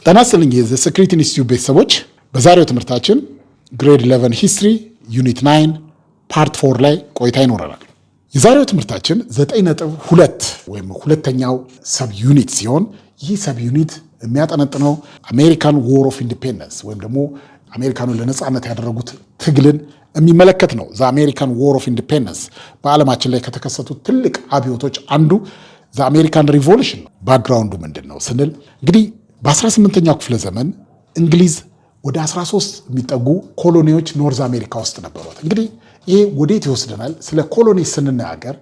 ጤና ይስጥልኝ የዘ ሴክሬት ኢንስቲትዩት ቤተሰቦች፣ በዛሬው ትምህርታችን ግሬድ 11 ሂስትሪ ዩኒት 9 ፓርት 4 ላይ ቆይታ ይኖረናል። የዛሬው ትምህርታችን 9.2 ወይም ሁለተኛው ሰብ ዩኒት ሲሆን ይህ ሰብ ዩኒት የሚያጠነጥነው አሜሪካን ዎር ኦፍ ኢንዲፔንደንስ ወይም ደግሞ አሜሪካኖች ለነጻነት ያደረጉት ትግልን የሚመለከት ነው። ዘ አሜሪካን ዎር ኦፍ ኢንዲፔንደንስ በዓለማችን ላይ ከተከሰቱት ትልቅ አብዮቶች አንዱ ዘ አሜሪካን ሪቮሉሽን ነው። ባክግራውንዱ ምንድን ነው ስንል እንግዲህ በ18ኛው ክፍለ ዘመን እንግሊዝ ወደ 13 የሚጠጉ ኮሎኒዎች ኖርዝ አሜሪካ ውስጥ ነበሯት። እንግዲህ ይሄ ወዴት ይወስደናል? ስለ ኮሎኒ ስንናገር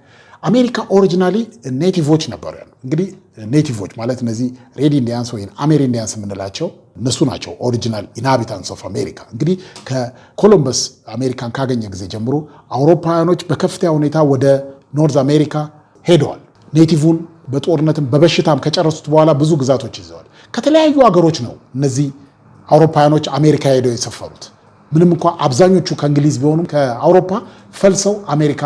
አሜሪካ ኦሪጂናሊ ኔቲቮች ነበሩ። እንግዲህ ኔቲቮች ማለት እነዚህ ሬድ ኢንዲያንስ ወይም አሜር ኢንዲያንስ የምንላቸው እነሱ ናቸው ኦሪጂናል ኢንሃቢታንስ ኦፍ አሜሪካ። እንግዲህ ከኮሎምበስ አሜሪካን ካገኘ ጊዜ ጀምሮ አውሮፓውያኖች በከፍተኛ ሁኔታ ወደ ኖርዝ አሜሪካ ሄደዋል። ኔቲቭን በጦርነትም በበሽታም ከጨረሱት በኋላ ብዙ ግዛቶች ይዘዋል። ከተለያዩ ሀገሮች ነው እነዚህ አውሮፓውያኖች አሜሪካ ሄደው የሰፈሩት። ምንም እንኳ አብዛኞቹ ከእንግሊዝ ቢሆኑም ከአውሮፓ ፈልሰው አሜሪካ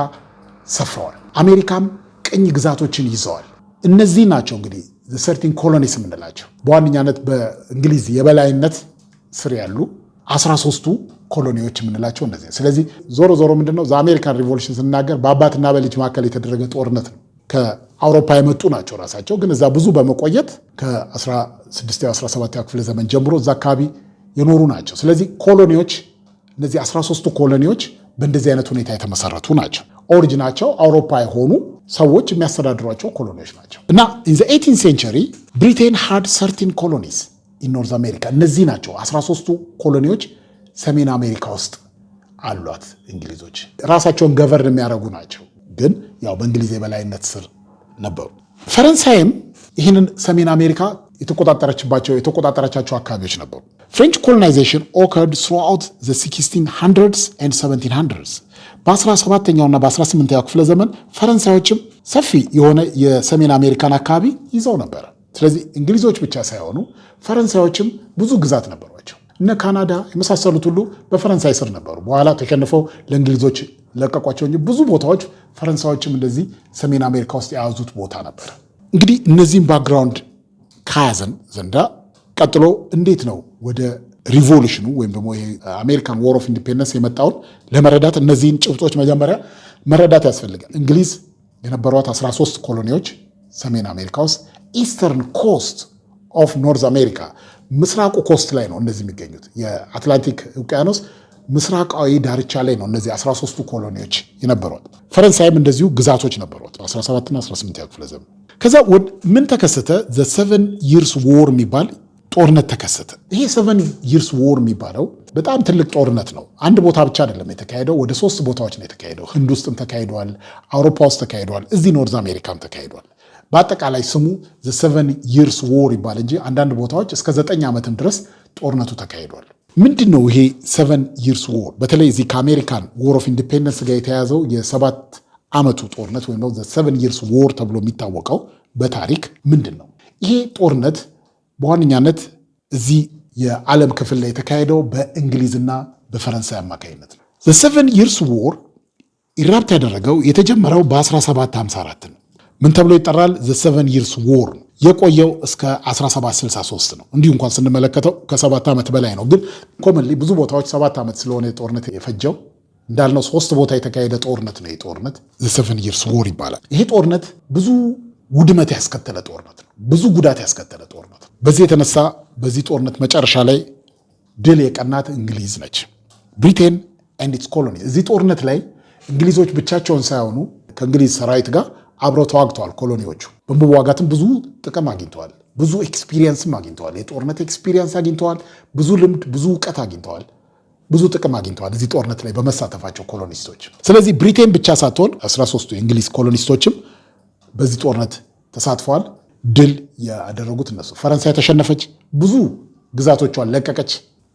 ሰፍረዋል። አሜሪካም ቅኝ ግዛቶችን ይዘዋል። እነዚህ ናቸው እንግዲህ ሰርቲን ኮሎኒስ የምንላቸው በዋነኛነት በእንግሊዝ የበላይነት ስር ያሉ 13ቱ ኮሎኒዎች የምንላቸው እነዚህ። ስለዚህ ዞሮ ዞሮ ምንድነው ዘአሜሪካን ሪቮሉሽን ስናገር በአባትና በልጅ መካከል የተደረገ ጦርነት ነው። ከአውሮፓ የመጡ ናቸው ራሳቸው፣ ግን እዛ ብዙ በመቆየት ከ16ኛው 17ኛው ክፍለ ዘመን ጀምሮ እዛ አካባቢ የኖሩ ናቸው። ስለዚህ ኮሎኒዎች እነዚህ 13ቱ ኮሎኒዎች በእንደዚህ አይነት ሁኔታ የተመሰረቱ ናቸው። ኦሪጂናቸው አውሮፓ የሆኑ ሰዎች የሚያስተዳድሯቸው ኮሎኒዎች ናቸው እና ኢን ዘ 18th ሴንቸሪ ብሪቴን ሃድ 13 ኮሎኒስ ኢን ኖርዝ አሜሪካ። እነዚህ ናቸው 13ቱ ኮሎኒዎች ሰሜን አሜሪካ ውስጥ አሏት። እንግሊዞች ራሳቸውን ገቨርን የሚያደርጉ ናቸው፣ ግን ያው በእንግሊዝ የበላይነት ስር ነበሩ። ፈረንሳይም ይህንን ሰሜን አሜሪካ የተቆጣጠረቻቸው አካባቢዎች ነበሩ። ፍሬንች ኮሎናይዜሽን ኦከርድ throughout the 1600s and 1700s። በ17ኛውና በ18ኛው ክፍለ ዘመን ፈረንሳዮችም ሰፊ የሆነ የሰሜን አሜሪካን አካባቢ ይዘው ነበር። ስለዚህ እንግሊዞች ብቻ ሳይሆኑ ፈረንሳዮችም ብዙ ግዛት ነበሯቸው። እነ ካናዳ የመሳሰሉት ሁሉ በፈረንሳይ ስር ነበሩ። በኋላ ተሸንፈው ለእንግሊዞች ለቀቋቸው እንጂ ብዙ ቦታዎች ፈረንሳዮችም እንደዚህ ሰሜን አሜሪካ ውስጥ የያዙት ቦታ ነበር። እንግዲህ እነዚህም ባክግራውንድ ከያዘን ዘንዳ ቀጥሎ እንዴት ነው ወደ ሪቮሉሽኑ ወይም ደግሞ አሜሪካን ዎር ኦፍ ኢንዲፔንደንስ የመጣውን ለመረዳት እነዚህን ጭብጦች መጀመሪያ መረዳት ያስፈልጋል። እንግሊዝ የነበሯት 13 ኮሎኒዎች ሰሜን አሜሪካ ውስጥ፣ ኢስተርን ኮስት ኦፍ ኖርዝ አሜሪካ ምስራቁ ኮስት ላይ ነው እነዚህ የሚገኙት። የአትላንቲክ ውቅያኖስ ምስራቃዊ ዳርቻ ላይ ነው እነዚህ 13ቱ ኮሎኒዎች የነበሯት። ፈረንሳይም እንደዚሁ ግዛቶች ነበሯት 17 እና 18 ክፍለ ዘመን። ከዛ ምን ተከሰተ? ዘ 7 years war የሚባል ጦርነት ተከሰተ። ይሄ 7 years war የሚባለው በጣም ትልቅ ጦርነት ነው። አንድ ቦታ ብቻ አይደለም የተካሄደው፣ ወደ 3 ቦታዎች ነው የተካሄደው። ህንድ ውስጥም ተካሂዷል፣ አውሮፓ ውስጥ ተካሂዷል፣ እዚህ ኖርዝ አሜሪካም ተካሂዷል። በአጠቃላይ ስሙ ዘ 7 years war ይባል እንጂ አንዳንድ ቦታዎች እስከ 9 ዓመትም ድረስ ጦርነቱ ተካሂዷል። ምንድን ነው ይሄ 7 years war? በተለይ እዚህ ከአሜሪካን ዎር ኦፍ ኢንዲፔንደንስ ጋር የተያዘው የ7 ዓመቱ ጦርነት ወይም ዘ 7 years war ተብሎ የሚታወቀው በታሪክ ምንድን ነው? ይሄ ጦርነት በዋነኛነት እዚህ የዓለም ክፍል ላይ የተካሄደው በእንግሊዝና በፈረንሳይ አማካኝነት ነው። ዘ 7 years war ኢራፕት ያደረገው የተጀመረው በ1754 ነው። ምን ተብሎ ይጠራል? ዘ 7 years war የቆየው እስከ 1763 ነው። እንዲሁ እንኳን ስንመለከተው ከ7 ዓመት በላይ ነው። ግን ኮመንሊ ብዙ ቦታዎች 7 ዓመት ስለሆነ ጦርነት የፈጀው እንዳልነው 3 ቦታ የተካሄደ ጦርነት ነው። ጦርነት ዘ 7 years war ይባላል። ይሄ ጦርነት ብዙ ውድመት ያስከተለ ጦርነት ነው። ብዙ ጉዳት ያስከተለ ጦርነት ነው። በዚህ የተነሳ በዚህ ጦርነት መጨረሻ ላይ ድል የቀናት እንግሊዝ ነች። ብሪቴን ኤንድ ኢትስ ኮሎኒ። እዚህ ጦርነት ላይ እንግሊዞች ብቻቸውን ሳይሆኑ ከእንግሊዝ ሰራዊት ጋር አብረው ተዋግተዋል። ኮሎኒዎቹ በመዋጋትም ብዙ ጥቅም አግኝተዋል። ብዙ ኤክስፒሪየንስም አግኝተዋል። የጦርነት ኤክስፒሪየንስ አግኝተዋል። ብዙ ልምድ፣ ብዙ እውቀት አግኝተዋል። ብዙ ጥቅም አግኝተዋል እዚህ ጦርነት ላይ በመሳተፋቸው ኮሎኒስቶች። ስለዚህ ብሪቴን ብቻ ሳትሆን 13ቱ የእንግሊዝ ኮሎኒስቶችም በዚህ ጦርነት ተሳትፈዋል። ድል ያደረጉት እነሱ። ፈረንሳይ ተሸነፈች፣ ብዙ ግዛቶቿን ለቀቀች።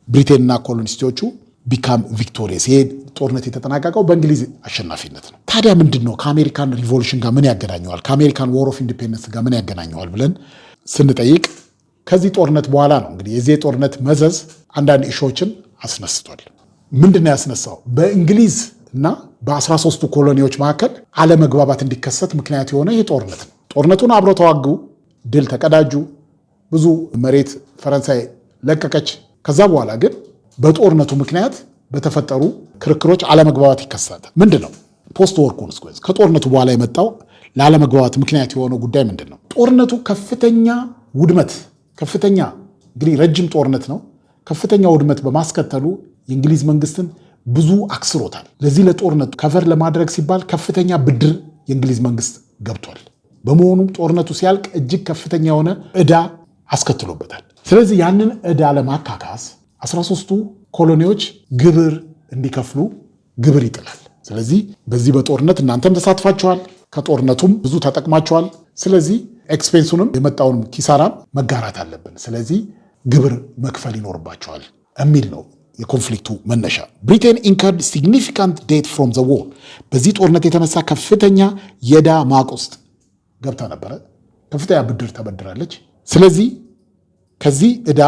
ብሪቴንና ኮሎኒስቶቹ ቢካም ቪክቶሪየስ። ይሄ ጦርነት የተጠናቀቀው በእንግሊዝ አሸናፊነት ነው። ታዲያ ምንድን ነው ከአሜሪካን ሪቮሉሽን ጋር ምን ያገናኘዋል? ከአሜሪካን ዎር ኦፍ ኢንዲፔንደንስ ጋር ምን ያገናኘዋል ብለን ስንጠይቅ ከዚህ ጦርነት በኋላ ነው እንግዲህ የዚህ ጦርነት መዘዝ አንዳንድ ኢሾችን አስነስቷል። ምንድን ነው ያስነሳው? በእንግሊዝ እና በ13ቱ ኮሎኒዎች መካከል አለመግባባት እንዲከሰት ምክንያት የሆነ ይህ ጦርነት ነው። ጦርነቱን አብረው ተዋጉ፣ ድል ተቀዳጁ። ብዙ መሬት ፈረንሳይ ለቀቀች። ከዛ በኋላ ግን በጦርነቱ ምክንያት በተፈጠሩ ክርክሮች አለመግባባት ይከሰታል። ምንድነው ፖስት ወር ኮንሲኩዌንስ? ከጦርነቱ በኋላ የመጣው ለአለመግባባት ምክንያት የሆነው ጉዳይ ምንድነው? ጦርነቱ ከፍተኛ ውድመት ከፍተኛ እንግዲህ ረጅም ጦርነት ነው። ከፍተኛ ውድመት በማስከተሉ የእንግሊዝ መንግስትን ብዙ አክስሮታል። ለዚህ ለጦርነቱ ከቨር ለማድረግ ሲባል ከፍተኛ ብድር የእንግሊዝ መንግስት ገብቷል። በመሆኑም ጦርነቱ ሲያልቅ እጅግ ከፍተኛ የሆነ ዕዳ አስከትሎበታል። ስለዚህ ያንን ዕዳ ለማካካስ 13ቱ ኮሎኒዎች ግብር እንዲከፍሉ ግብር ይጥላል። ስለዚህ በዚህ በጦርነት እናንተም ተሳትፋችኋል፣ ከጦርነቱም ብዙ ተጠቅማችኋል። ስለዚህ ኤክስፔንሱንም የመጣውን ኪሳራም መጋራት አለብን። ስለዚህ ግብር መክፈል ይኖርባቸዋል የሚል ነው የኮንፍሊክቱ መነሻ። ብሪቴን ኢንከርድ ሲግኒፊካንት ዴት ፍሮም ዘ ዎር። በዚህ ጦርነት የተነሳ ከፍተኛ የዕዳ ማቅ ውስጥ ገብታ ነበረ። ከፍተኛ ብድር ተበድራለች። ስለዚህ ከዚህ ዕዳ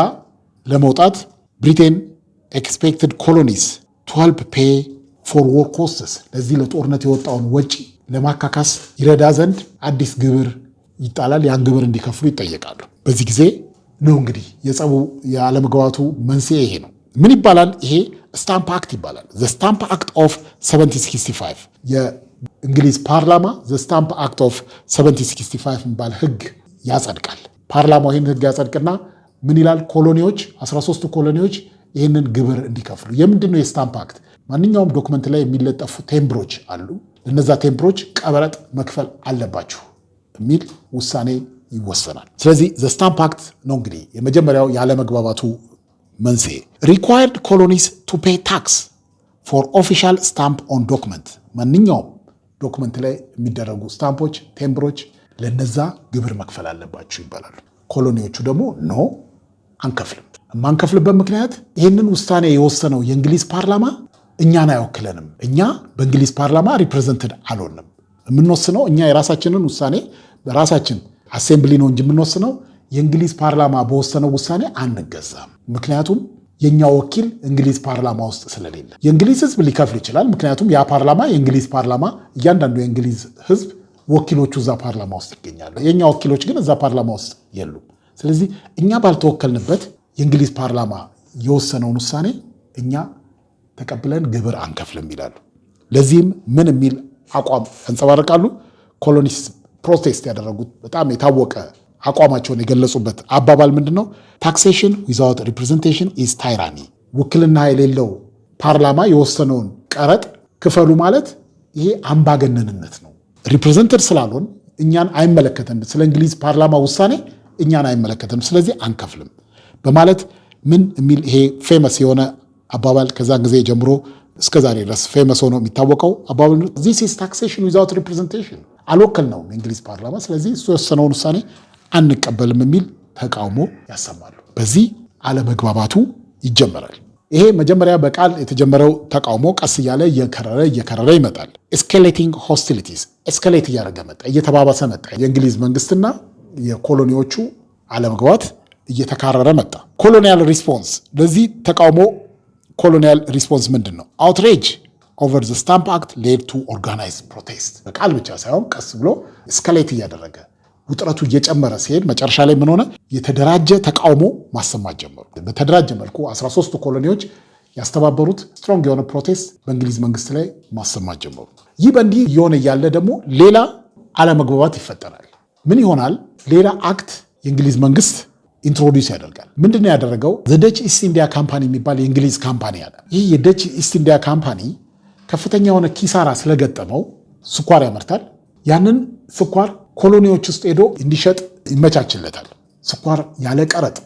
ለመውጣት ብሪቴን ኤክስፔክትድ ኮሎኒስ ቱ ሄልፕ ፔይ ፎር ዎር ኮስትስ፣ ለዚህ ለጦርነት የወጣውን ወጪ ለማካካስ ይረዳ ዘንድ አዲስ ግብር ይጣላል። ያን ግብር እንዲከፍሉ ይጠየቃሉ። በዚህ ጊዜ ነው እንግዲህ የጸቡ የአለመግባባቱ መንስኤ ይሄ ነው። ምን ይባላል? ይሄ ስታምፕ አክት ይባላል። ዘ ስታምፕ አክት ኦፍ 1765 የእንግሊዝ ፓርላማ ዘ ስታምፕ አክት ኦፍ 1765 የሚባል ህግ ያጸድቃል። ፓርላማው ይህን ህግ ያጸድቅና ምን ይላል? ኮሎኒዎች 13ቱ ኮሎኒዎች ይህንን ግብር እንዲከፍሉ። የምንድን ነው የስታምፕ አክት? ማንኛውም ዶክመንት ላይ የሚለጠፉ ቴምብሮች አሉ። እነዛ ቴምብሮች ቀረጥ መክፈል አለባችሁ የሚል ውሳኔ ይወሰናል። ስለዚህ ዘ ስታምፕ አክት ነው እንግዲህ የመጀመሪያው ያለመግባባቱ መንስኤ። ሪኳየርድ ኮሎኒስ ቱ ፔይ ታክስ ፎር ኦፊሻል ስታምፕ ኦን ዶክመንት። ማንኛውም ዶክመንት ላይ የሚደረጉ ስታምፖች፣ ቴምብሮች ለነዛ ግብር መክፈል አለባችሁ ይባላሉ። ኮሎኒዎቹ ደግሞ ኖ አንከፍልም። የማንከፍልበት ምክንያት ይህንን ውሳኔ የወሰነው የእንግሊዝ ፓርላማ እኛን አይወክለንም። እኛ በእንግሊዝ ፓርላማ ሪፕሬዘንትድ አልሆንም። የምንወስነው እኛ የራሳችንን ውሳኔ በራሳችን አሴምብሊ ነው እንጂ የምንወስነው የእንግሊዝ ፓርላማ በወሰነው ውሳኔ አንገዛም። ምክንያቱም የኛ ወኪል እንግሊዝ ፓርላማ ውስጥ ስለሌለ። የእንግሊዝ ሕዝብ ሊከፍል ይችላል። ምክንያቱም ያ ፓርላማ የእንግሊዝ ፓርላማ፣ እያንዳንዱ የእንግሊዝ ሕዝብ ወኪሎቹ እዛ ፓርላማ ውስጥ ይገኛሉ። የኛ ወኪሎች ግን እዛ ፓርላማ ውስጥ የሉም። ስለዚህ እኛ ባልተወከልንበት የእንግሊዝ ፓርላማ የወሰነውን ውሳኔ እኛ ተቀብለን ግብር አንከፍልም ይላሉ። ለዚህም ምን የሚል አቋም ያንጸባርቃሉ? ኮሎኒስት ፕሮቴስት ያደረጉት በጣም የታወቀ አቋማቸውን የገለጹበት አባባል ምንድን ነው? ታክሴሽን ዊዛውት ሪፕሬዘንቴሽን ኢዝ ታይራኒ። ውክልና የሌለው ፓርላማ የወሰነውን ቀረጥ ክፈሉ ማለት ይሄ አምባገነንነት ነው። ሪፕሬዘንተድ ስላልሆን እኛን አይመለከተንም። ስለ እንግሊዝ ፓርላማ ውሳኔ እኛን አይመለከተንም። ስለዚህ አንከፍልም በማለት ምን የሚል ይሄ ፌመስ የሆነ አባባል ከዛን ጊዜ ጀምሮ እስከ ዛሬ ድረስ ፌመስ ሆኖ የሚታወቀው አባባል ዚስ ኢዝ ታክሴሽን ዊዛውት ሪፕሬዘንቴሽን። አልወከልነውም የእንግሊዝ ፓርላማ፣ ስለዚህ እሱ የወሰነውን ውሳኔ አንቀበልም የሚል ተቃውሞ ያሰማሉ። በዚህ አለመግባባቱ ይጀመራል። ይሄ መጀመሪያ በቃል የተጀመረው ተቃውሞ ቀስ እያለ እየከረረ ይመጣል። ኤስካሌቲንግ ሆስቲሊቲስ ኤስካሌት እያደረገ መጣ፣ እየተባባሰ መጣ። የእንግሊዝ መንግስትና የኮሎኒዎቹ አለመግባባት እየተካረረ መጣ። ኮሎኒያል ሪስፖንስ ለዚህ ተቃውሞ ኮሎኒያል ሪስፖንስ ምንድን ነው? አውትሬጅ ኦቨር ዘ ስታምፕ አክት ሌድ ቱ ኦርጋናይዝድ ፕሮቴስት። በቃል ብቻ ሳይሆን ቀስ ብሎ እስካሌት እያደረገ ውጥረቱ እየጨመረ ሲሄድ መጨረሻ ላይ ምን ሆነ? የተደራጀ ተቃውሞ ማሰማት ጀመሩ። በተደራጀ መልኩ 13ቱ ኮሎኒዎች ያስተባበሩት ስትሮንግ የሆነ ፕሮቴስት በእንግሊዝ መንግስት ላይ ማሰማት ጀመሩ። ይህ በእንዲህ እየሆነ እያለ ደግሞ ሌላ አለመግባባት ይፈጠራል። ምን ይሆናል? ሌላ አክት የእንግሊዝ መንግስት ኢንትሮዲውስ ያደርጋል። ምንድነው ያደረገው? ዘደች ኢስት ኢንዲያ ካምፓኒ የሚባል የእንግሊዝ ካምፓኒ አለ። ይህ የደች ኢስት ኢንዲያ ካምፓኒ ከፍተኛ የሆነ ኪሳራ ስለገጠመው ስኳር ያመርታል። ያንን ስኳር ኮሎኒዎች ውስጥ ሄዶ እንዲሸጥ ይመቻችለታል። ስኳር ያለ ቀረጥ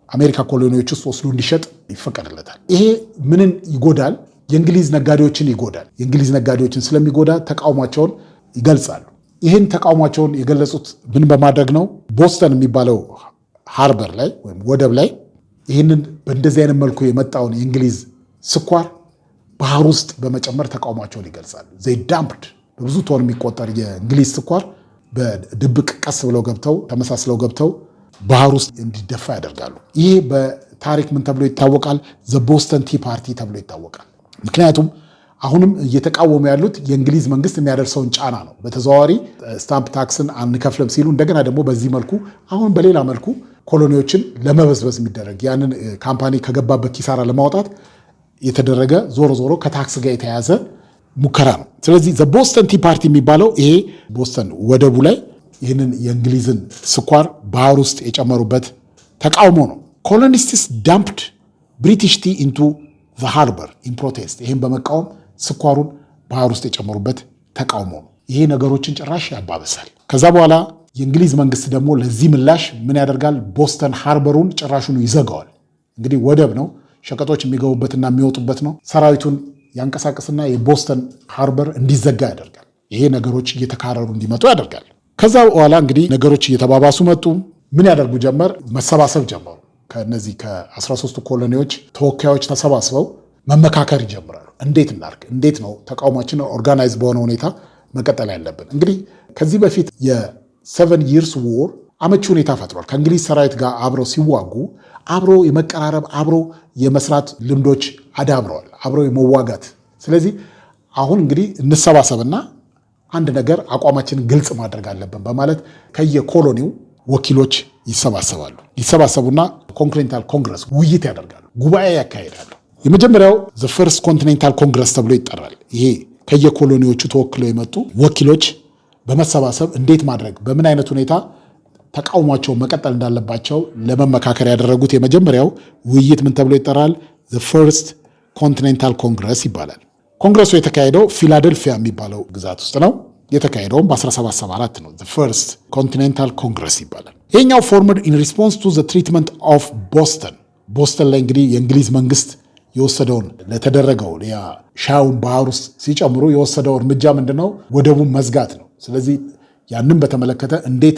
አሜሪካ ኮሎኒዎች ውስጥ ወስዶ እንዲሸጥ ይፈቀድለታል። ይሄ ምንን ይጎዳል? የእንግሊዝ ነጋዴዎችን ይጎዳል። የእንግሊዝ ነጋዴዎችን ስለሚጎዳ ተቃውሟቸውን ይገልጻሉ። ይህን ተቃውሟቸውን የገለጹት ምን በማድረግ ነው? ቦስተን የሚባለው ሃርበር ላይ ወይም ወደብ ላይ ይህንን በእንደዚህ አይነት መልኩ የመጣውን የእንግሊዝ ስኳር ባህር ውስጥ በመጨመር ተቃውሟቸውን ይገልጻሉ። ዘይ ዳምፕድ በብዙ ቶን የሚቆጠር የእንግሊዝ ስኳር በድብቅ ቀስ ብለው ገብተው ተመሳስለው ገብተው ባህር ውስጥ እንዲደፋ ያደርጋሉ። ይሄ በታሪክ ምን ተብሎ ይታወቃል? ዘ ቦስተን ቲ ፓርቲ ተብሎ ይታወቃል። ምክንያቱም አሁንም እየተቃወሙ ያሉት የእንግሊዝ መንግስት የሚያደርሰውን ጫና ነው። በተዘዋዋሪ ስታምፕ ታክስን አንከፍልም ሲሉ እንደገና ደግሞ በዚህ መልኩ አሁን በሌላ መልኩ ኮሎኒዎችን ለመበዝበዝ የሚደረግ ያንን ካምፓኒ ከገባበት ኪሳራ ለማውጣት የተደረገ ዞሮ ከታክስ ጋር የተያዘ ሙከራ ነው። ስለዚህ ቦስተን ቲ ፓርቲ የሚባለው ይሄ ቦስተን ወደቡ ላይ ይህንን የእንግሊዝን ስኳር ባህር ውስጥ የጨመሩበት ተቃውሞ ነው። ኮሎኒስትስ ዳምፕድ ብሪቲሽ ቲ ኢንቱ ዘ ሃርበር ኢን ፕሮቴስት። ይህን በመቃወም ስኳሩን ባህር ውስጥ የጨመሩበት ተቃውሞ ነው። ይሄ ነገሮችን ጭራሽ ያባብሳል። ከዛ በኋላ የእንግሊዝ መንግስት ደግሞ ለዚህ ምላሽ ምን ያደርጋል? ቦስተን ሃርበሩን ጭራሹኑ ይዘጋዋል። እንግዲህ ወደብ ነው፣ ሸቀጦች የሚገቡበትና የሚወጡበት ነው። ሰራዊቱን ያንቀሳቀስና የቦስተን ሃርበር እንዲዘጋ ያደርጋል። ይሄ ነገሮች እየተካረሩ እንዲመጡ ያደርጋል። ከዛ በኋላ እንግዲህ ነገሮች እየተባባሱ መጡ። ምን ያደርጉ ጀመር? መሰባሰብ ጀመሩ። ከነዚህ ከ13ቱ ኮሎኒዎች ተወካዮች ተሰባስበው መመካከር ይጀምራሉ። እንዴት እናርግ? እንዴት ነው ተቃውሟችንን ኦርጋናይዝ በሆነ ሁኔታ መቀጠል ያለብን? እንግዲህ ከዚህ በፊት የ7 years war አመቺ ሁኔታ ፈጥሯል። ከእንግሊዝ ሰራዊት ጋር አብረው ሲዋጉ አብሮ የመቀራረብ አብሮ የመስራት ልምዶች አዳብረዋል፣ አብሮ የመዋጋት። ስለዚህ አሁን እንግዲህ እንሰባሰብና አንድ ነገር አቋማችንን ግልጽ ማድረግ አለብን በማለት ከየኮሎኒው ወኪሎች ይሰባሰባሉ። ይሰባሰቡና ኮንቲኔንታል ኮንግረስ ውይይት ያደርጋሉ፣ ጉባኤ ያካሂዳሉ። የመጀመሪያው ዘ ፈርስት ኮንቲኔንታል ኮንግረስ ተብሎ ይጠራል። ይሄ ከየኮሎኒዎቹ ተወክለው የመጡ ወኪሎች በመሰባሰብ እንዴት ማድረግ በምን አይነት ሁኔታ ተቃውሟቸው መቀጠል እንዳለባቸው ለመመካከር ያደረጉት የመጀመሪያው ውይይት ምን ተብሎ ይጠራል? ዘ ፈርስት ኮንቲኔንታል ኮንግረስ ይባላል። ኮንግረሱ የተካሄደው ፊላደልፊያ የሚባለው ግዛት ውስጥ ነው። የተካሄደውም በ1774 ነው። ዘ ፈርስት ኮንቲኔንታል ኮንግረስ ይባላል። ይሄኛው ፎርምድ ኢን ሪስፖንስ ቱ ዘ ትሪትመንት ኦፍ ቦስተን። ቦስተን ላይ እንግዲህ የእንግሊዝ መንግስት የወሰደውን ለተደረገው ሻዩን ባህር ውስጥ ሲጨምሩ የወሰደው እርምጃ ምንድነው? ወደቡን መዝጋት ነው። ስለዚህ ያንን በተመለከተ እንዴት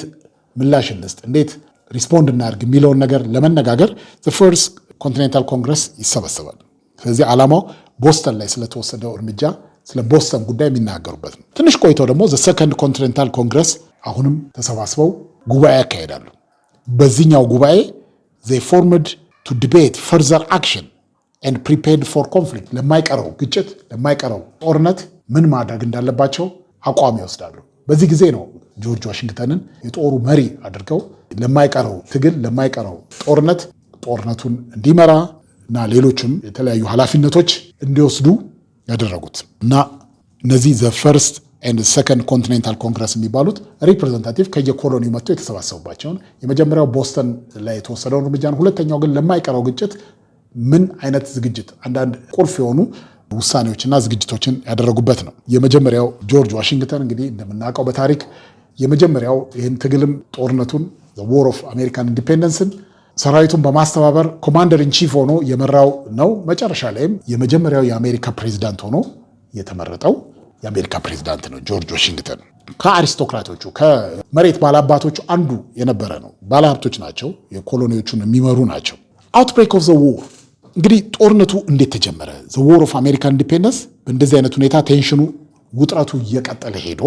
ምላሽ እንስጥ፣ እንዴት ሪስፖንድ እናድርግ የሚለውን ነገር ለመነጋገር ዘ ፈርስት ኮንቲኔንታል ኮንግረስ ይሰበሰባል። ስለዚህ ዓላማው ቦስተን ላይ ስለተወሰደው እርምጃ ስለ ቦስተን ጉዳይ የሚናገሩበት ነው። ትንሽ ቆይተው ደግሞ ዘ ሰከንድ ኮንቲኔንታል ኮንግረስ አሁንም ተሰባስበው ጉባኤ ያካሄዳሉ። በዚህኛው ጉባኤ they formed to debate further action and prepared for conflict ለማይቀረው ግጭት ለማይቀረው ጦርነት ምን ማድረግ እንዳለባቸው አቋም ይወስዳሉ። በዚህ ጊዜ ነው ጆርጅ ዋሽንግተንን የጦሩ መሪ አድርገው ለማይቀረው ትግል ለማይቀረው ጦርነቱን እንዲመራ እና ሌሎችም የተለያዩ ኃላፊነቶች እንዲወስዱ ያደረጉት እና እነዚህ ዘ ፈርስት ኤንድ ሰከንድ ኮንቲኔንታል ኮንግረስ የሚባሉት ሪፕሬዘንታቲቭ ከየኮሎኒው መጥተው የተሰባሰቡባቸውን የመጀመሪያው ቦስተን ላይ የተወሰደውን እርምጃን፣ ሁለተኛው ግን ለማይቀረው ግጭት ምን አይነት ዝግጅት አንዳንድ ቁልፍ የሆኑ ውሳኔዎችና ዝግጅቶችን ያደረጉበት ነው። የመጀመሪያው ጆርጅ ዋሽንግተን እንግዲህ እንደምናውቀው በታሪክ የመጀመሪያው ይህን ትግልም ጦርነቱን ዋር ኦፍ አሜሪካን ኢንዲፔንደንስን ሰራዊቱን በማስተባበር ኮማንደር ኢን ቺፍ ሆኖ የመራው ነው። መጨረሻ ላይም የመጀመሪያው የአሜሪካ ፕሬዚዳንት ሆኖ የተመረጠው የአሜሪካ ፕሬዚዳንት ነው ጆርጅ ዋሽንግተን። ከአሪስቶክራቶቹ ከመሬት ባለአባቶቹ አንዱ የነበረ ነው። ባለሀብቶች ናቸው፣ የኮሎኒዎቹን የሚመሩ ናቸው። አውትብሬክ ኦፍ ዘ ዎር እንግዲህ ጦርነቱ እንዴት ተጀመረ? ዘ ዎር ኦፍ አሜሪካን ኢንዲፔንደንስ በእንደዚህ አይነት ሁኔታ ቴንሽኑ ውጥረቱ እየቀጠለ ሄዶ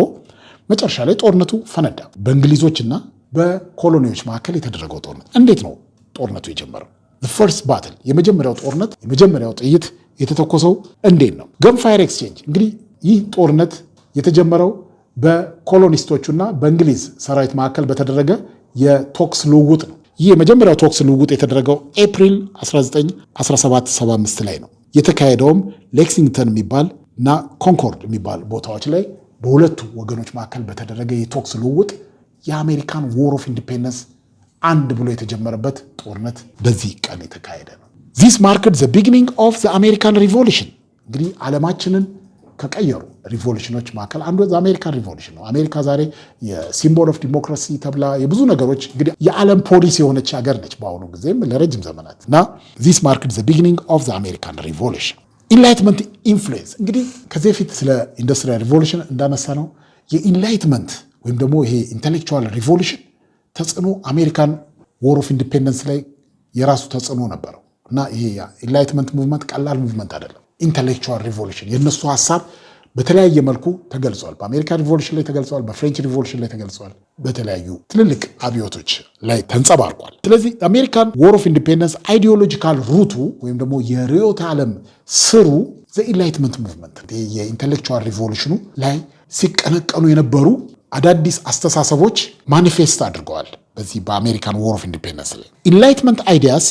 መጨረሻ ላይ ጦርነቱ ፈነዳ። በእንግሊዞችና በኮሎኒዎች መካከል የተደረገው ጦርነት እንዴት ነው ጦርነቱ የጀመረው? ፈርስት ባትል የመጀመሪያው ጦርነት የመጀመሪያው ጥይት የተተኮሰው እንዴት ነው? ገንፋየር ኤክስቼንጅ እንግዲህ ይህ ጦርነት የተጀመረው በኮሎኒስቶቹና በእንግሊዝ ሰራዊት መካከል በተደረገ የቶክስ ልውውጥ ነው። ይህ የመጀመሪያው ቶክስ ልውውጥ የተደረገው ኤፕሪል 1775 ላይ ነው። የተካሄደውም ሌክሲንግተን የሚባል እና ኮንኮርድ የሚባል ቦታዎች ላይ በሁለቱ ወገኖች መካከል በተደረገ የቶክስ ልውውጥ የአሜሪካን ዎር ኦፍ ኢንዲፔንደንስ አንድ ብሎ የተጀመረበት ጦርነት በዚህ ቀን የተካሄደ ነው። ዚስ ማርክድ ዘ ቢጊኒንግ ኦፍ ዘ አሜሪካን ሪቮሉሽን እንግዲህ ዓለማችንን ከቀየሩ ሪቮሉሽኖች መካከል አንዱ አሜሪካን ሪቮሉሽን ነው። አሜሪካ ዛሬ የሲምቦል ኦፍ ዲሞክራሲ ተብላ የብዙ ነገሮች እንግዲህ የዓለም ፖሊስ የሆነች ሀገር ነች በአሁኑ ጊዜም ለረጅም ዘመናት እና ዚስ ማርክድ ዘ ቢጊኒንግ ኦፍ ዘ አሜሪካን ሪቮሉሽን። ኢንላይትመንት ኢንፍሉዌንስ እንግዲህ ከዚህ በፊት ስለ ኢንዱስትሪያል ሪቮሉሽን እንዳነሳ ነው የኢንላይትመንት ወይም ደግሞ ይሄ ኢንቴሌክቹዋል ሪቮሉሽን ተጽዕኖ አሜሪካን ዎር ኦፍ ኢንዲፔንደንስ ላይ የራሱ ተጽዕኖ ነበረው እና ይሄ ኢንላይትመንት ሙቭመንት ቀላል ሙቭመንት አይደለም። ኢንቴሌክቹዋል ሪቮሉሽን የእነሱ ሀሳብ በተለያየ መልኩ ተገልጿል። በአሜሪካ ሪቮሉሽን ላይ ተገልጿል፣ በፍሬንች ሪቮሉሽን ላይ ተገልጿል፣ በተለያዩ ትልልቅ አብዮቶች ላይ ተንጸባርቋል። ስለዚህ አሜሪካን ዎር ኦፍ ኢንዲፔንደንስ አይዲዮሎጂካል ሩቱ ወይም ደግሞ የርዕዮተ ዓለም ስሩ ዘ ኢንላይትመንት ሙቭመንት የኢንቴሌክቹዋል ሪቮሉሽኑ ላይ ሲቀነቀኑ የነበሩ አዳዲስ አስተሳሰቦች ማኒፌስት አድርገዋል። በዚህ በአሜሪካን ዎር ኦፍ ኢንዲፔንደንስ ላይ ኢንላይትመንት አይዲያስ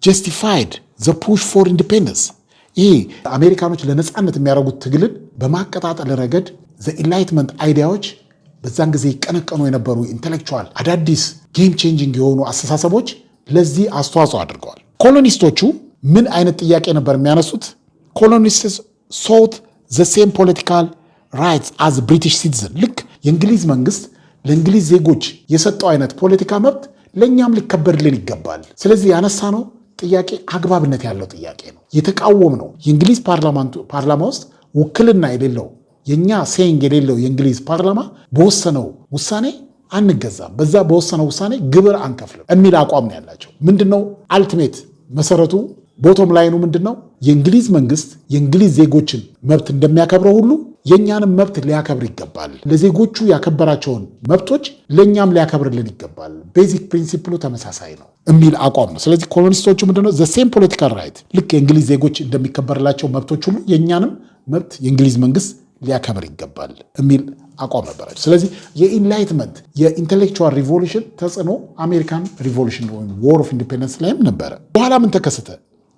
ጀስቲፋይድ ዘ ፑሽ ፎር ኢንዲፔንደንስ። ይህ አሜሪካኖች ለነፃነት የሚያደርጉት ትግልን በማቀጣጠል ረገድ ዘ ኢንላይትመንት አይዲያዎች በዛን ጊዜ ይቀነቀኑ የነበሩ ኢንቴሌክቹዋል አዳዲስ ጌም ቼንጂንግ የሆኑ አስተሳሰቦች ለዚህ አስተዋጽኦ አድርገዋል። ኮሎኒስቶቹ ምን አይነት ጥያቄ ነበር የሚያነሱት? ኮሎኒስትስ ሶት ዘ ሴም ፖለቲካል ራይትስ አዝ ብሪቲሽ ሲቲዝን። ልክ የእንግሊዝ መንግስት ለእንግሊዝ ዜጎች የሰጠው አይነት ፖለቲካ መብት ለእኛም ሊከበርልን ይገባል። ስለዚህ ያነሳ ነው ጥያቄ አግባብነት ያለው ጥያቄ ነው። የተቃወም ነው የእንግሊዝ ፓርላማ ውስጥ ውክልና የሌለው የእኛ ሴይንግ የሌለው የእንግሊዝ ፓርላማ በወሰነው ውሳኔ አንገዛም፣ በዛ በወሰነው ውሳኔ ግብር አንከፍልም የሚል አቋም ነው ያላቸው። ምንድነው አልቲሜት መሰረቱ ቦቶም ላይኑ ምንድነው? የእንግሊዝ መንግስት የእንግሊዝ ዜጎችን መብት እንደሚያከብረው ሁሉ የእኛንም መብት ሊያከብር ይገባል። ለዜጎቹ ያከበራቸውን መብቶች ለእኛም ሊያከብርልን ይገባል። ቤዚክ ፕሪንሲፕሉ ተመሳሳይ ነው የሚል አቋም ነው። ስለዚህ ኮሎኒስቶቹ ምንድነው ዘ ሴም ፖለቲካል ራይት፣ ልክ የእንግሊዝ ዜጎች እንደሚከበርላቸው መብቶች ሁሉ የእኛንም መብት የእንግሊዝ መንግስት ሊያከብር ይገባል የሚል አቋም ነበራቸው። ስለዚህ የኢንላይትመንት የኢንቴሌክቹዋል ሪቮሉሽን ተጽዕኖ አሜሪካን ሪቮሉሽን ወይም ዎር ኦፍ ኢንዲፔንደንስ ላይም ነበረ። በኋላ ምን ተከሰተ?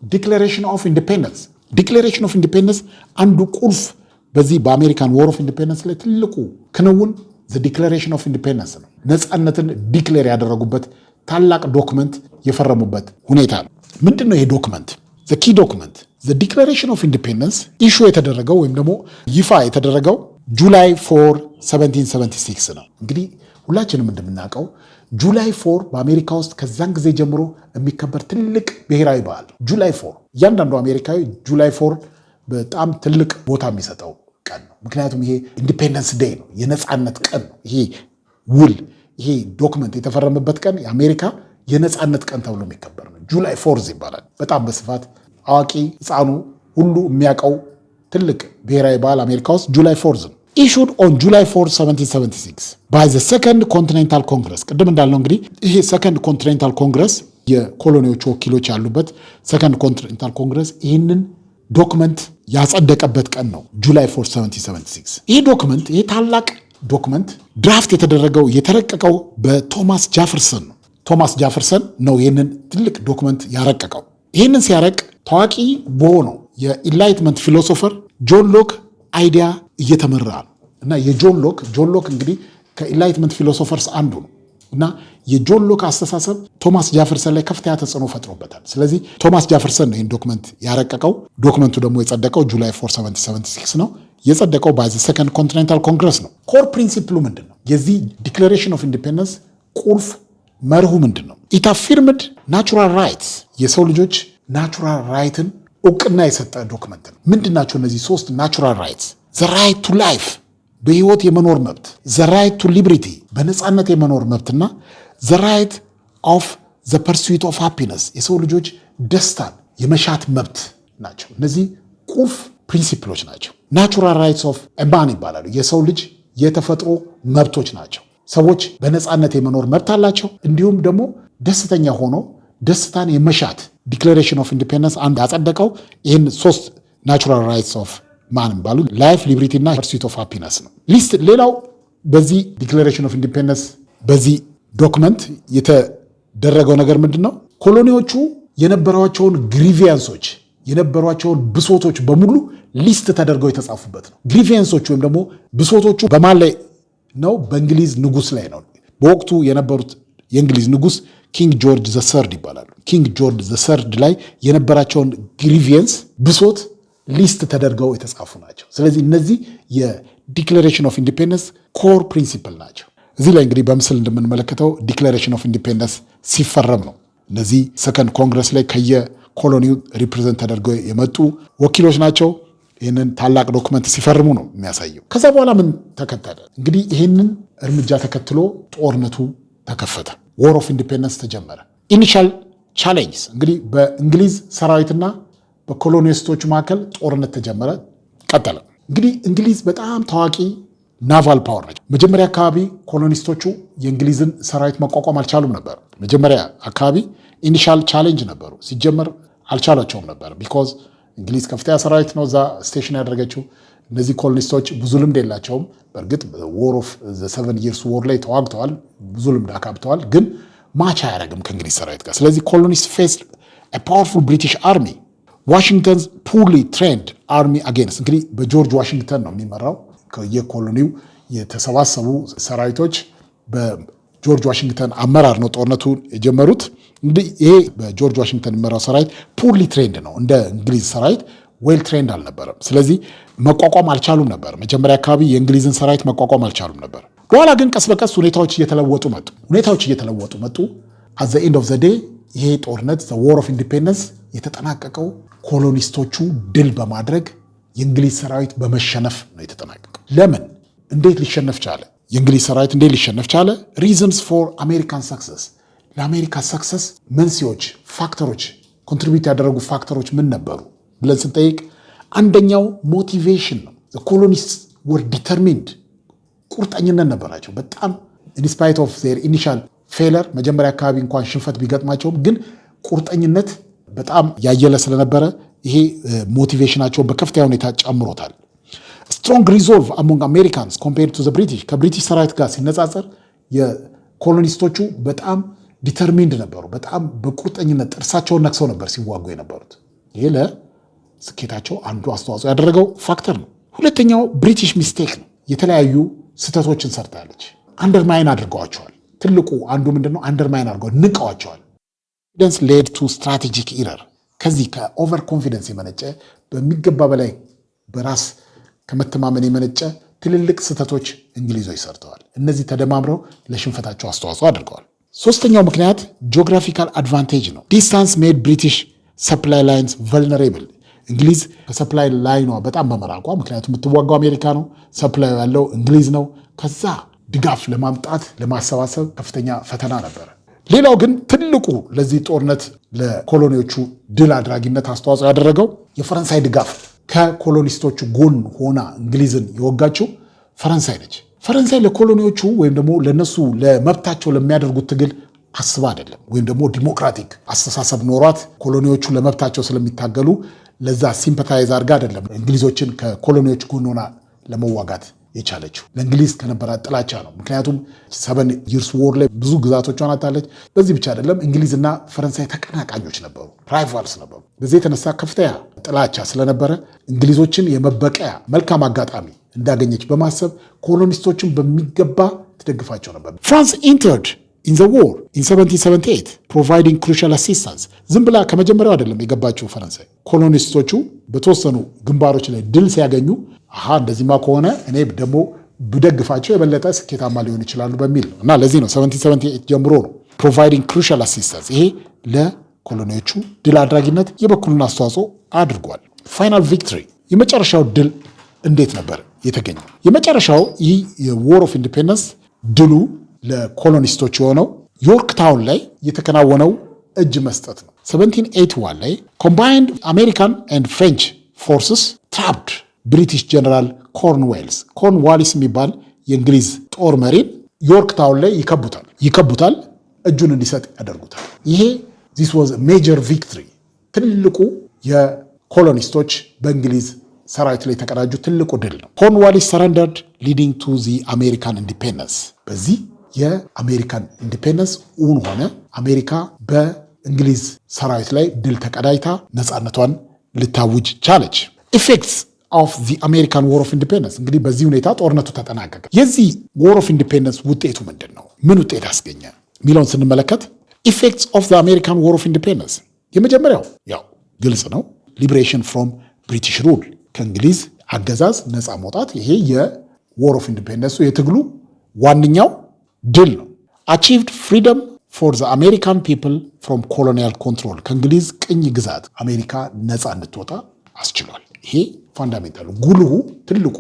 ዲክሌሬሽን ኦፍ ኢንዲፔንደንስ። ዲክሌሬሽን ኦፍ ኢንዲፔንደንስ አንዱ ቁልፍ በዚህ በአሜሪካን ዎር ኦፍ ኢንዲፔንደንስ ላይ ትልቁ ክንውን ዘ ዲክሌሬሽን ኦፍ ኢንዲፔንደንስ ነው። ነፃነትን ዲክሌር ያደረጉበት ታላቅ ዶክመንት የፈረሙበት ሁኔታ ነው። ምንድን ነው ይሄ ዶክመንት? ዘ ኪ ዶክመንት ዘ ዲክሌሬሽን ኦፍ ኢንዲፔንደንስ ኢሹ የተደረገው ወይም ደግሞ ይፋ የተደረገው ጁላይ 4 1776 ነው። እንግዲህ ሁላችንም እንደምናውቀው ጁላይ 4 በአሜሪካ ውስጥ ከዛን ጊዜ ጀምሮ የሚከበር ትልቅ ብሔራዊ በዓል ነው። ጁላይ 4 እያንዳንዱ አሜሪካዊ ጁላይ 4 በጣም ትልቅ ቦታ የሚሰጠው ቀን ነው። ምክንያቱም ይሄ ኢንዲፔንደንስ ዴይ ነው፣ የነፃነት ቀን ነው። ይሄ ውል ይሄ ዶክመንት የተፈረመበት ቀን የአሜሪካ የነፃነት ቀን ተብሎ የሚከበር ነው። ጁላይ 4 ይባላል። በጣም በስፋት አዋቂ ሕፃኑ ሁሉ የሚያውቀው ትልቅ ብሔራዊ በዓል አሜሪካ ውስጥ ጁላይ 4 ነው። ኢሹድ ኦን ጁላይ 4 1776 ባይ ዘ ሰከንድ ኮንቲኔንታል ኮንግረስ። ቅድም እንዳልነው እንግዲህ ይሄ ሰከንድ ኮንቲኔንታል ኮንግረስ የኮሎኒዎቹ ወኪሎች ያሉበት ሰከንድ ኮንቲኔንታል ኮንግረስ ይህንን ዶክመንት ያጸደቀበት ቀን ነው ጁላይ 4 1776። ይህ ዶክመንት ይህ ታላቅ ዶክመንት ድራፍት የተደረገው የተረቀቀው በቶማስ ጃፈርሰን ነው። ቶማስ ጃፈርሰን ነው ይህንን ትልቅ ዶክመንት ያረቀቀው። ይህንን ሲያረቅ ታዋቂ በሆነው የኢንላይትመንት ፊሎሶፈር ጆን ሎክ አይዲያ እየተመራ ነው እና የጆን ሎክ እንግዲህ ከኢንላይትመንት ፊሎሶፈርስ አንዱ ነው እና የጆን ሎክ አስተሳሰብ ቶማስ ጃፈርሰን ላይ ከፍተኛ ተጽዕኖ ፈጥሮበታል። ስለዚህ ቶማስ ጃፈርሰን ነው ይህን ዶክመንት ያረቀቀው። ዶክመንቱ ደግሞ የጸደቀው ጁላይ 4 1776 ነው። የጸደቀው ባይ ዘ ሰከንድ ኮንቲኔንታል ኮንግረስ ነው። ኮር ፕሪንሲፕሉ ምንድን ነው? የዚህ ዲክሌሬሽን ኦፍ ኢንዲፔንደንስ ቁልፍ መርሁ ምንድን ነው? ኢት አፊርምድ ናቹራል ራይትስ፣ የሰው ልጆች ናቹራል ራይትን እውቅና የሰጠ ዶክመንት ነው። ምንድን ናቸው እነዚህ ሶስት ናቹራል ራይትስ? ዘ ራይት ቱ ላይፍ፣ በህይወት የመኖር መብት፣ ዘ ራይት ቱ ሊብሪቲ፣ በነፃነት የመኖር መብትና ዘ ራይት ኦፍ ዘ ፐርሱት ኦፍ ሃፒነስ፣ የሰው ልጆች ደስታን የመሻት መብት ናቸው። እነዚህ ቁልፍ ፕሪንሲፕሎች ናቸው። ናቹራል ራይትስ ኦፍ ማን ይባላሉ። የሰው ልጅ የተፈጥሮ መብቶች ናቸው። ሰዎች በነፃነት የመኖር መብት አላቸው። እንዲሁም ደግሞ ደስተኛ ሆኖ ደስታን የመሻት ዲክሌሬሽን ኦፍ ኢንዲፔንደንስ አንድ ያጸደቀው ይህን ሶስት ናቹራል ራይትስ ኦፍ ማን የሚባሉ ላይፍ፣ ሊብሪቲ እና ፐርሱት ኦፍ ሃፒነስ ነው። ሊስት ሌላው በዚህ ዲክሌሬሽን ኦፍ ኢንዲፔንደንስ በዚህ ዶክመንት የተደረገው ነገር ምንድን ነው? ኮሎኒዎቹ የነበሯቸውን ግሪቪያንሶች የነበሯቸውን ብሶቶች በሙሉ ሊስት ተደርገው የተጻፉበት ነው። ግሪቪያንሶች ወይም ደግሞ ብሶቶቹ በማን ላይ ነው? በእንግሊዝ ንጉስ ላይ ነው። በወቅቱ የነበሩት የእንግሊዝ ንጉስ ኪንግ ጆርጅ ዘ ሰርድ ይባላሉ። ኪንግ ጆርጅ ዘ ሰርድ ላይ የነበራቸውን ግሪቪየንስ ብሶት ሊስት ተደርገው የተጻፉ ናቸው። ስለዚህ እነዚህ የዲክሌሬሽን ኦፍ ኢንዲፔንደንስ ኮር ፕሪንሲፕል ናቸው። እዚህ ላይ እንግዲህ በምስል እንደምንመለከተው ዲክሌሬሽን ኦፍ ኢንዲፔንደንስ ሲፈረም ነው እነዚህ ሰከንድ ኮንግረስ ላይ ከየኮሎኒው ሪፕሬዘንት ተደርገው የመጡ ወኪሎች ናቸው ይህንን ታላቅ ዶክመንት ሲፈርሙ ነው የሚያሳየው። ከዛ በኋላ ምን ተከተለ? እንግዲህ ይህንን እርምጃ ተከትሎ ጦርነቱ ተከፈተ። ዎር ኦፍ ኢንዲፔንደንስ ተጀመረ። ኢኒሻል ቻሌንጅስ እንግዲህ በእንግሊዝ ሰራዊትና በኮሎኒስቶቹ መካከል ጦርነት ተጀመረ፣ ቀጠለ። እንግዲህ እንግሊዝ በጣም ታዋቂ ናቫል ፓወር ነች። መጀመሪያ አካባቢ ኮሎኒስቶቹ የእንግሊዝን ሰራዊት መቋቋም አልቻሉም ነበር። መጀመሪያ አካባቢ ኢኒሻል ቻሌንጅ ነበሩ፣ ሲጀመር አልቻላቸውም ነበር። ቢኮዝ እንግሊዝ ከፍተኛ ሰራዊት ነው እዛ ስቴሽን ያደረገችው። እነዚህ ኮሎኒስቶች ብዙ ልምድ የላቸውም። በእርግጥ ዎር ኦፍ ዘ 7 years war ላይ ተዋግተዋል፣ ብዙ ልምድ አካብተዋል፣ ግን ማች አያደርግም ከእንግሊዝ ሰራዊት ጋር። ስለዚህ ኮሎኒስት ፌስድ a powerful British army, ዋሽንግተንስ poorly trained army against። እንግዲህ በጆርጅ ዋሽንግተን ነው የሚመራው። የኮሎኒው የተሰባሰቡ ሰራዊቶች በጆርጅ ዋሽንግተን አመራር ነው ጦርነቱን የጀመሩት። እንግዲህ ይሄ በጆርጅ ዋሽንግተን የሚመራው ሰራዊት ፑርሊ ትሬንድ ነው፣ እንደ እንግሊዝ ሰራዊት ዌል ትሬንድ አልነበረም። ስለዚህ መቋቋም አልቻሉም ነበር። መጀመሪያ አካባቢ የእንግሊዝን ሰራዊት መቋቋም አልቻሉም ነበር። በኋላ ግን ቀስ በቀስ ሁኔታዎች እየተለወጡ መጡ። አት ዘ ኤንድ ኦፍ ዘ ዴይ ይሄ ጦርነት ዘ ዎር ኦፍ ኢንዲፔንደንስ የተጠናቀቀው ኮሎኒስቶቹ ድል በማድረግ የእንግሊዝ ሰራዊት በመሸነፍ ነው የተጠናቀቀው። ለምን? እንዴት ሊሸነፍ ቻለ? የእንግሊዝ ሰራዊት እንዴት ሊሸነፍ ቻለ? ሪዝንስ ፎር አሜሪካን ሰክሰስ፣ ለአሜሪካ ሰክሰስ መንስኤዎች፣ ፋክተሮች፣ ኮንትሪቢዩት ያደረጉ ፋክተሮች ምን ነበሩ ብለን ስንጠይቅ አንደኛው ሞቲቬሽን ነው። ኮሎኒስት ወር ዲተርሚንድ፣ ቁርጠኝነት ነበራቸው በጣም ኢንስፓይት ኦፍ ዜር ኢኒሻል ፌለር፣ መጀመሪያ አካባቢ እንኳን ሽንፈት ቢገጥማቸውም ግን ቁርጠኝነት በጣም ያየለ ስለነበረ ይሄ ሞቲቬሽናቸውን በከፍተኛ ሁኔታ ጨምሮታል። ስትሮንግ ሪዞልቭ አሞንግ አሜሪካንስ ኮምፔርድ ቱ ዘ ብሪቲሽ፣ ከብሪቲሽ ሰራዊት ጋር ሲነጻጸር የኮሎኒስቶቹ በጣም ዲተርሚንድ ነበሩ። በጣም በቁርጠኝነት ጥርሳቸውን ነክሰው ነበር ሲዋጉ የነበሩት። ይሄ ለስኬታቸው አንዱ አስተዋጽኦ ያደረገው ፋክተር ነው። ሁለተኛው ብሪቲሽ ሚስቴክ ነው። የተለያዩ ስህተቶችን ሰርታለች። አንደርማይን አድርገዋቸዋል። ትልቁ አንዱ ምንድነው? አንደርማይን አድርገው ንቀዋቸዋል። ኮንፊደንስ ሌድ ቱ ስትራቴጂክ ኢረር፣ ከዚህ ከኦቨር ኮንፊደንስ የመነጨ በሚገባ በላይ በራስ ከመተማመን የመነጨ ትልልቅ ስህተቶች እንግሊዞች ሰርተዋል። እነዚህ ተደማምረው ለሽንፈታቸው አስተዋጽኦ አድርገዋል። ሶስተኛው ምክንያት ጂኦግራፊካል አድቫንቴጅ ነው። ዲስታንስ ሜድ ብሪቲሽ ሰፕላይ ላይንስ ቨልነሬብል፣ እንግሊዝ ከሰፕላይ ላይኗ በጣም በመራቋ፣ ምክንያቱም የምትዋጋው አሜሪካ ነው፣ ሰፕላዩ ያለው እንግሊዝ ነው። ከዛ ድጋፍ ለማምጣት ለማሰባሰብ ከፍተኛ ፈተና ነበረ። ሌላው ግን ትልቁ ለዚህ ጦርነት ለኮሎኒዎቹ ድል አድራጊነት አስተዋጽኦ ያደረገው የፈረንሳይ ድጋፍ። ከኮሎኒስቶቹ ጎን ሆና እንግሊዝን የወጋችው ፈረንሳይ ነች። ፈረንሳይ ለኮሎኒዎቹ ወይም ደግሞ ለነሱ ለመብታቸው ለሚያደርጉት ትግል አስባ አይደለም፣ ወይም ደግሞ ዲሞክራቲክ አስተሳሰብ ኖሯት ኮሎኒዎቹ ለመብታቸው ስለሚታገሉ ለዛ ሲምፐታይዝ አድርጋ አይደለም እንግሊዞችን ከኮሎኒዎች ጎን ሆና ለመዋጋት የቻለችው። ለእንግሊዝ ከነበራት ጥላቻ ነው። ምክንያቱም 7 years war ላይ ብዙ ግዛቶቿን አጣለች። በዚህ ብቻ አይደለም፣ እንግሊዝና ፈረንሳይ ተቀናቃኞች ነበሩ፣ ራይቫልስ ነበሩ። በዚህ የተነሳ ከፍተኛ ጥላቻ ስለነበረ እንግሊዞችን የመበቀያ መልካም አጋጣሚ እንዳገኘች በማሰብ ኮሎኒስቶችን በሚገባ ትደግፋቸው ነበር። ፍራንስ ኢንተርድ ኢን ዘ ዎር ኢን 1778 ፕሮቫይዲንግ ክሩሻል አሲስታንስ። ዝም ብላ ከመጀመሪያው አይደለም የገባቸው ፈረንሳይ። ኮሎኒስቶቹ በተወሰኑ ግንባሮች ላይ ድል ሲያገኙ እንደዚህማ ከሆነ እኔ ደግሞ ብደግፋቸው የበለጠ ስኬታማ ሊሆን ይችላሉ በሚል ነው። እና ለዚህ ነው 1778 ጀምሮ ነው ፕሮቫይዲንግ ክሩሻል አሲስታንስ። ይሄ ለኮሎኒዎቹ ድል አድራጊነት የበኩሉን አስተዋጽኦ አድርጓል። ፋይናል ቪክትሪ፣ የመጨረሻው ድል እንዴት ነበር የተገኘው? የመጨረሻው ይህ የዎር ኦፍ ኢንዲፔንደንስ ድሉ ለኮሎኒስቶች የሆነው ዮርክ ታውን ላይ የተከናወነው እጅ መስጠት ነው። 1781 ላይ ኮምባይንድ አሜሪካን ኤንድ ፍሬንች ፎርስስ ትራፕድ ብሪቲሽ ጀነራል ኮርንዋሊስ የሚባል የእንግሊዝ ጦር መሪን ዮርክ ታውን ላይ ይከቡታል፣ እጁን እንዲሰጥ ያደርጉታል። ይሄ ዚስ ዋዝ ሜጀር ቪክትሪ፣ ትልቁ የኮሎኒስቶች በእንግሊዝ ሰራዊት ላይ የተቀዳጁ ትልቁ ድል ነው። ኮርንዋሊስ ሰረንደርድ ሊዲንግ ቱ ዚ አሜሪካን ኢንዲፔንደንስ። በዚህ የአሜሪካን ኢንዲፔንደንስ እውን ሆነ። አሜሪካ በእንግሊዝ ሰራዊት ላይ ድል ተቀዳጅታ ነፃነቷን ልታውጅ ቻለች። ኢፌክትስ ኦፍ ዚ አሜሪካን ዎር ኦፍ ኢንዲፔንደንስ። እንግዲህ በዚህ ሁኔታ ጦርነቱ ተጠናቀቀ። የዚህ ዎር ኦፍ ኢንዲፔንደንስ ውጤቱ ምንድን ነው? ምን ውጤት አስገኘ የሚለውን ስንመለከት ኢፌክትስ ኦፍ ዚ አሜሪካን ዎር ኦፍ ኢንዲፔንደንስ፣ የመጀመሪያው ያው ግልጽ ነው፣ ሊበሬሽን ፍሮም ብሪቲሽ ሩል፣ ከእንግሊዝ አገዛዝ ነፃ መውጣት። ይሄ የዎር ኦፍ ኢንዲፔንደንሱ የትግሉ ዋነኛው ድል ነው። አቺቭድ ፍሪደም ፎር ዘ አሜሪካን ፒፕል ፍሮም ኮሎኒያል ኮንትሮል፣ ከእንግሊዝ ቅኝ ግዛት አሜሪካ ነፃ እንድትወጣ አስችሏል። ይሄ ፋንዳሜንታሉ ጉልሁ ትልቁ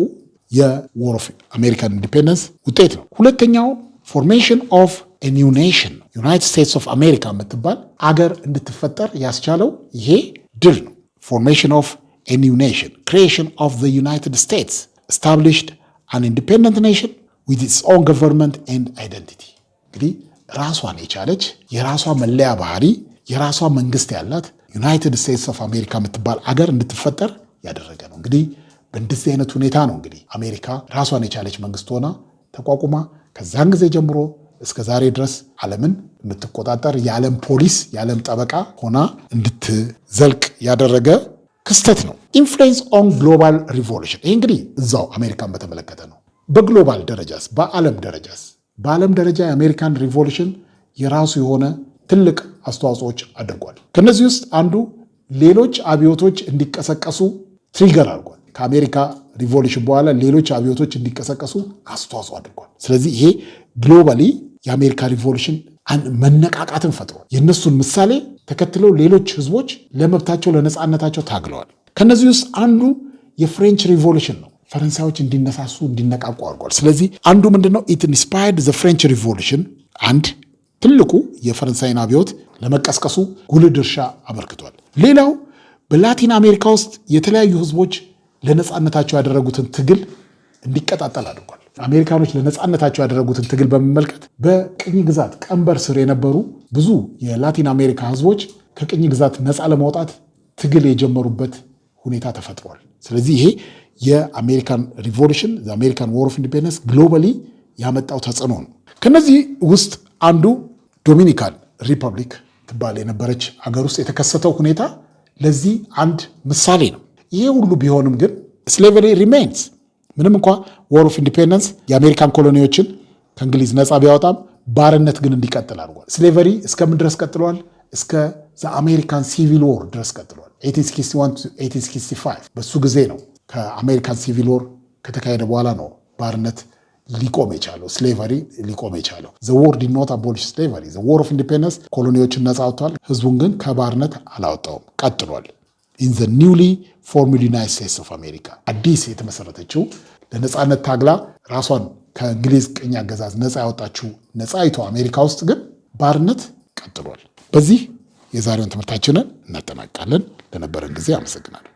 የዎር ኦፍ አሜሪካን ኢንዲፔንደንስ ውጤት ነው። ሁለተኛው ፎርሜሽን ኦፍ ኤ ኒው ኔሽን፣ ዩናይትድ ስቴትስ ኦፍ አሜሪካ የምትባል አገር እንድትፈጠር ያስቻለው ይሄ ድል ነው። ፎርሜሽን ኦፍ ኤ ኒው ኔሽን፣ ክሪኤሽን ኦፍ ዘ ዩናይትድ ስቴትስ established an independent nation with its own government and identity። እንግዲህ ራሷን የቻለች የራሷ መለያ ባህሪ የራሷ መንግስት ያላት ዩናይትድ ስቴትስ ኦፍ አሜሪካ የምትባል አገር እንድትፈጠር ያደረገ ነው። እንግዲህ በእንደዚህ አይነት ሁኔታ ነው እንግዲህ አሜሪካ ራሷን የቻለች መንግስት ሆና ተቋቁማ ከዛን ጊዜ ጀምሮ እስከ ዛሬ ድረስ ዓለምን የምትቆጣጠር የዓለም ፖሊስ የዓለም ጠበቃ ሆና እንድትዘልቅ ያደረገ ክስተት ነው። ኢንፍሉዌንስ ኦን ግሎባል ሪቮሉሽን። ይህ እንግዲህ እዛው አሜሪካን በተመለከተ ነው። በግሎባል ደረጃስ በዓለም ደረጃስ? በዓለም ደረጃ የአሜሪካን ሪቮሉሽን የራሱ የሆነ ትልቅ አስተዋጽኦች አድርጓል። ከነዚህ ውስጥ አንዱ ሌሎች አብዮቶች እንዲቀሰቀሱ ትሪገር አድርጓል። ከአሜሪካ ሪቮሉሽን በኋላ ሌሎች አብዮቶች እንዲቀሰቀሱ አስተዋጽኦ አድርጓል። ስለዚህ ይሄ ግሎባሊ የአሜሪካ ሪቮሉሽን መነቃቃትን ፈጥሯል። የእነሱን ምሳሌ ተከትለው ሌሎች ህዝቦች ለመብታቸው ለነፃነታቸው ታግለዋል። ከነዚህ ውስጥ አንዱ የፍሬንች ሪቮሉሽን ነው። ፈረንሳዮች እንዲነሳሱ እንዲነቃቁ አድርጓል። ስለዚህ አንዱ ምንድነው? ኢት ኢንስፓየርድ ዘ ፍሬንች ሪቮሉሽን። አንድ ትልቁ የፈረንሳይን አብዮት ለመቀስቀሱ ጉልህ ድርሻ አበርክቷል። ሌላው በላቲን አሜሪካ ውስጥ የተለያዩ ህዝቦች ለነፃነታቸው ያደረጉትን ትግል እንዲቀጣጠል አድርጓል። አሜሪካኖች ለነፃነታቸው ያደረጉትን ትግል በመመልከት በቅኝ ግዛት ቀንበር ስር የነበሩ ብዙ የላቲን አሜሪካ ህዝቦች ከቅኝ ግዛት ነፃ ለማውጣት ትግል የጀመሩበት ሁኔታ ተፈጥሯል። ስለዚህ ይሄ የአሜሪካን ሪቮሉሽን የአሜሪካን ዎር ኦፍ ኢንዲፔንደንስ ግሎባሊ ያመጣው ተጽዕኖ ነው። ከነዚህ ውስጥ አንዱ ዶሚኒካን ሪፐብሊክ ትባል የነበረች ሀገር ውስጥ የተከሰተው ሁኔታ ለዚህ አንድ ምሳሌ ነው። ይሄ ሁሉ ቢሆንም ግን ስሌቨሪ ሪሜንስ። ምንም እንኳ ዎር ኦፍ ኢንዲፔንደንስ የአሜሪካን ኮሎኒዎችን ከእንግሊዝ ነፃ ቢያወጣም ባርነት ግን እንዲቀጥል አድርጓል። ስሌቨሪ እስከምን ድረስ ቀጥሏል? እስከ አሜሪካን ሲቪል ዎር ድረስ ቀጥሏል። 1861-1865 በሱ ጊዜ ነው ከአሜሪካን ሲቪል ዎር ከተካሄደ በኋላ ነው ባርነት ሊቆም የቻለው፣ ስሌቨሪ ሊቆም የቻለው። ዘ ዎር ዲድ ኖት አቦሊሽ ስሌቨሪ። ዘ ዎር ኦፍ ኢንዲፔንደንስ ኮሎኒዎችን ነፃ አውጥቷል፣ ህዝቡን ግን ከባርነት አላወጣውም፣ ቀጥሏል። ኢን ዘ ኒውሊ ፎርምድ ዩናይትድ ስቴትስ ኦፍ አሜሪካ አዲስ የተመሰረተችው ለነፃነት ታግላ ራሷን ከእንግሊዝ ቅኝ አገዛዝ ነፃ ያወጣችው ነፃይቷ አሜሪካ ውስጥ ግን ባርነት ቀጥሏል። በዚህ የዛሬውን ትምህርታችንን እናጠናቅቃለን። ለነበረን ጊዜ አመሰግናለሁ።